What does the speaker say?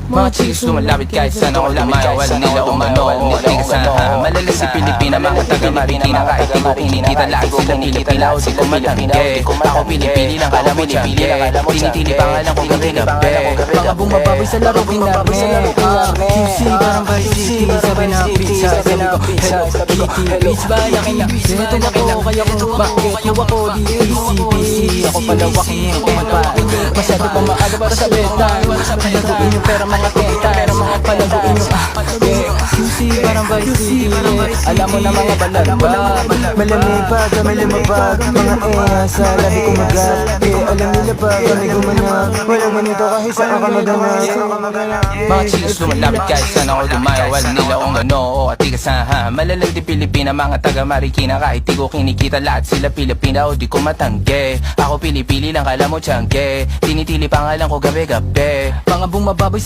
Mga chicks lumalapit kahit saan ako lumayo. Wala nila umano o tigasahan. Malala si Pilipina, mga taga Marikina. Kahit di ko kinikita lahat sila Pilipina o di ko matangge. Ako pili-pili lang kala mo tiyangge. Tinitili pangalan ko gabi-gabi. Mga bumababoy sa laro kinarne QC parang Vice City. Sabi na pizza, sabi ko hello Kitty. Bitch ba laki na Beto ako kaya kung bakit yung ako di PC ako palawakin yung kumapain. Masyado pa maaga para sa bedtime. Palaguin yung pera mga tentan. Palaguin yung QC parang Vice City. Alam mo na mga balagba. Malamig pa, may lumabag. Mga sa labi ko magat. Alam nila pa kami gumanap. Walang ganito kahit saan ka maganap. Mga chicks lumalapit kahit saan ako lumayo. Wala nila umano o tigasahan. Malalag di Pilipina, mga taga Marikina. Kahit di ko kinikita lahat sila Pilipina o di ko matangge. Ako pili-pili lang kala mo tiyangge. Tinitili pangalan ko gabi-gabi. Mga bumababoy sa